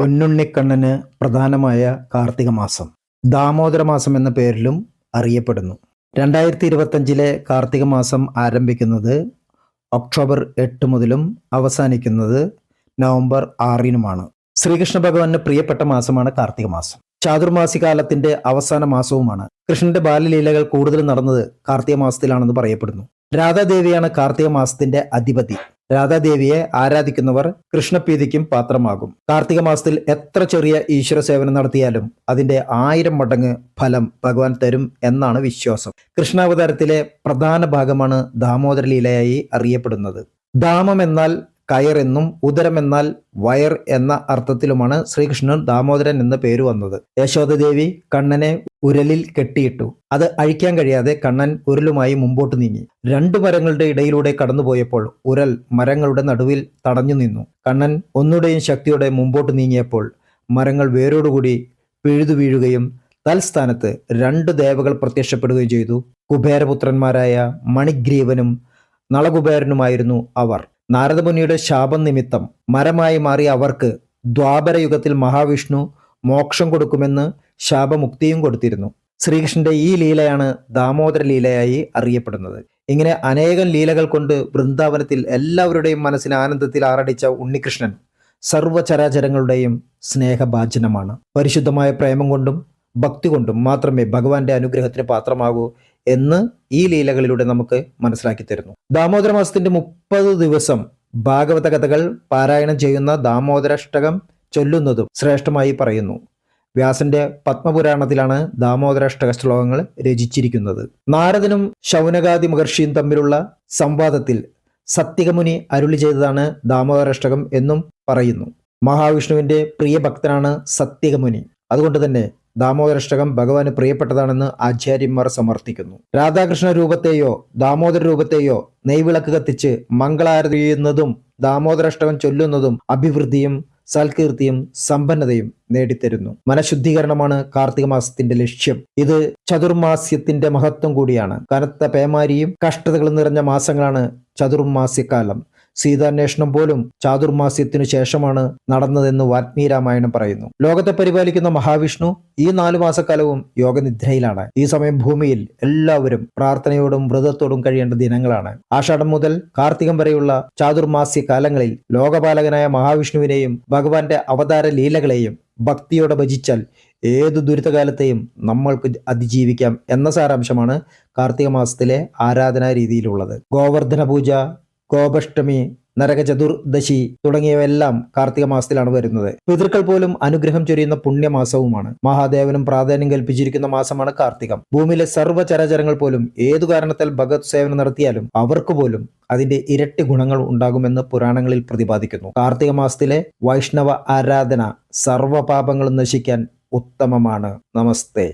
പൊന്നുണ്ണിക്കണ്ണന് പ്രധാനമായ കാർത്തിക മാസം ദാമോദര മാസം എന്ന പേരിലും അറിയപ്പെടുന്നു. 2025 കാർത്തിക മാസം ആരംഭിക്കുന്നത് ഒക്ടോബർ 8 മുതലും അവസാനിക്കുന്നത് നവംബർ 6 ശ്രീകൃഷ്ണ ഭഗവാന് പ്രിയപ്പെട്ട മാസമാണ് കാർത്തിക മാസം. ചാതുർമാസികാലത്തിന്റെ അവസാന മാസവുമാണ്. കൃഷ്ണന്റെ ബാല്യലീലകൾ കൂടുതൽ നടന്നത് കാർത്തിക മാസത്തിലാണെന്ന് പറയപ്പെടുന്നു. രാധാദേവിയാണ് കാർത്തിക മാസത്തിന്റെ അധിപതി. രാധാദേവിയെ ആരാധിക്കുന്നവർ കൃഷ്ണപ്രീതിക്കും പാത്രമാകും. കാർത്തിക മാസത്തിൽ എത്ര ചെറിയ ഈശ്വര സേവനം നടത്തിയാലും അതിന്റെ 1000 മടങ്ങ് ഫലം ഭഗവാൻ തരും എന്നാണ് വിശ്വാസം. കൃഷ്ണാവതാരത്തിലെ പ്രധാന ഭാഗമാണ് ദാമോദര ലീലയായി അറിയപ്പെടുന്നത്. ദാമം എന്നാൽ കയർ എന്നും ഉദരം എന്നാൽ വയർ എന്ന അർത്ഥത്തിലുമാണ് ശ്രീകൃഷ്ണൻ ദാമോദരൻ എന്ന പേര് വന്നത്. യശോദദേവി കണ്ണനെ ഉരലിൽ കെട്ടിയിട്ടു. അത് അഴിക്കാൻ കഴിയാതെ കണ്ണൻ ഉരലുമായി മുമ്പോട്ട് നീങ്ങി. 2 മരങ്ങളുടെ ഇടയിലൂടെ കടന്നുപോയപ്പോൾ ഉരൽ മരങ്ങളുടെ നടുവിൽ തടഞ്ഞു നിന്നു. കണ്ണൻ ഒന്നുടെയും ശക്തിയോടെ മുമ്പോട്ട് നീങ്ങിയപ്പോൾ മരങ്ങൾ വേരോടുകൂടി പിഴുതു വീഴുകയും തൽസ്ഥാനത്ത് 2 ദേവകൾ പ്രത്യക്ഷപ്പെടുകയും ചെയ്തു. കുബേരപുത്രന്മാരായ മണിഗ്രീവനും നളകുബേരനുമായിരുന്നു അവർ. നാരദമുനിയുടെ ശാപം നിമിത്തം മരമായി മാറിയ അവർക്ക് ദ്വാപരയുഗത്തിൽ മഹാവിഷ്ണു മോക്ഷം കൊടുക്കുമെന്ന് ശാപമുക്തിയും കൊടുത്തിരുന്നു. ശ്രീകൃഷ്ണന്റെ ഈ ലീലയാണ് ദാമോദര ലീലയായി അറിയപ്പെടുന്നത്. ഇങ്ങനെ അനേകം ലീലകൾ കൊണ്ട് വൃന്ദാവനത്തിൽ എല്ലാവരുടെയും മനസ്സിന് ആനന്ദത്തിൽ ആറടിച്ച ഉണ്ണികൃഷ്ണൻ സർവ്വചരാചരങ്ങളുടെയും സ്നേഹഭാജനമാണ്. പരിശുദ്ധമായ പ്രേമം കൊണ്ടും ഭക്തി കൊണ്ടും മാത്രമേ ഭഗവാന്റെ അനുഗ്രഹത്തിന് പാത്രമാകൂ എന്ന് ഈ ലീലകളിലൂടെ നമുക്ക് മനസ്സിലാക്കി തരുന്നു. ദാമോദര മാസത്തിന്റെ 30 ദിവസം ഭാഗവത കഥകൾ പാരായണം ചെയ്യുന്ന ദാമോദരാഷ്ടകം ചൊല്ലുന്നതും ശ്രേഷ്ഠമായി പറയുന്നു. വ്യാസന്റെ പത്മപുരാണത്തിലാണ് ദാമോദരാഷ്ടക ശ്ലോകങ്ങൾ രചിച്ചിരിക്കുന്നത്. നാരദനും ശൗനകാദി മഹർഷിയും തമ്മിലുള്ള സംവാദത്തിൽ സത്യകമുനി അരുളി ചെയ്തതാണ് ദാമോദരാഷ്ടകം എന്നും പറയുന്നു. മഹാവിഷ്ണുവിന്റെ പ്രിയ ഭക്തനാണ് സത്യകമുനി. അതുകൊണ്ട് തന്നെ ദാമോദരാഷ്ടകം ഭഗവാന് പ്രിയപ്പെട്ടതാണെന്ന് ആചാര്യന്മാർ സമർത്ഥിക്കുന്നു. രാധാകൃഷ്ണ രൂപത്തെയോ ദാമോദര രൂപത്തെയോ നെയ്വിളക്ക് കത്തിച്ച് മംഗളാരതി ചെയ്യുന്നതും ദാമോദരാഷ്ടകം ചൊല്ലുന്നതും അഭിവൃദ്ധിയും സൽകീർത്തിയും സമ്പന്നതയും നേടിത്തരുന്നു. മനഃശുദ്ധീകരണമാണ് കാർത്തിക മാസത്തിന്റെ ലക്ഷ്യം. ഇത് ചതുർമാസ്യത്തിന്റെ മഹത്വം കൂടിയാണ്. കനത്ത പേമാരിയും കഷ്ടതകളും നിറഞ്ഞ മാസങ്ങളാണ് ചതുർമാസ്യക്കാലം. സീതാന്വേഷണം പോലും ചാതുർമാസ്യത്തിനു ശേഷമാണ് നടന്നതെന്ന് വാൽമീകി രാമായണം പറയുന്നു. ലോകത്തെ പരിപാലിക്കുന്ന മഹാവിഷ്ണു ഈ 4 മാസക്കാലവും യോഗനിദ്രയിലാണ്. ഈ സമയം ഭൂമിയിൽ എല്ലാവരും പ്രാർത്ഥനയോടും വ്രതത്തോടും കഴിയേണ്ട ദിനങ്ങളാണ്. ആഷാഢം മുതൽ കാർത്തികം വരെയുള്ള ചാതുർമാസ്യ കാലങ്ങളിൽ ലോകപാലകനായ മഹാവിഷ്ണുവിനെയും ഭഗവാന്റെ അവതാര ലീലകളെയും ഭക്തിയോടെ ഭജിച്ചാൽ ഏതു ദുരിതകാലത്തെയും നമ്മൾക്ക് അതിജീവിക്കാം എന്ന സാരാംശമാണ് കാർത്തിക മാസത്തിലെ ആരാധനാ രീതിയിലുള്ളത്. ഗോവർദ്ധന പൂജ, ഗോപഷ്ടമി, നരക ചതുർദശി തുടങ്ങിയവയെല്ലാം കാർത്തിക മാസത്തിലാണ് വരുന്നത്. പിതൃക്കൾ പോലും അനുഗ്രഹം ചൊരിയുന്ന പുണ്യമാസവുമാണ്. മഹാദേവനും പ്രാധാന്യം കൽപ്പിച്ചിരിക്കുന്ന മാസമാണ് കാർത്തികം. ഭൂമിയിലെ സർവ്വചരാചരങ്ങൾ പോലും ഏതു കാരണത്താൽ ഭഗവത് സേവനം നടത്തിയാലും അവർക്ക് പോലും അതിന്റെ ഇരട്ടി ഗുണങ്ങൾ ഉണ്ടാകുമെന്ന് പുരാണങ്ങളിൽ പ്രതിപാദിക്കുന്നു. കാർത്തിക മാസത്തിലെ വൈഷ്ണവ ആരാധന സർവ്വപാപങ്ങളും നശിക്കാൻ ഉത്തമമാണ്. നമസ്തേ.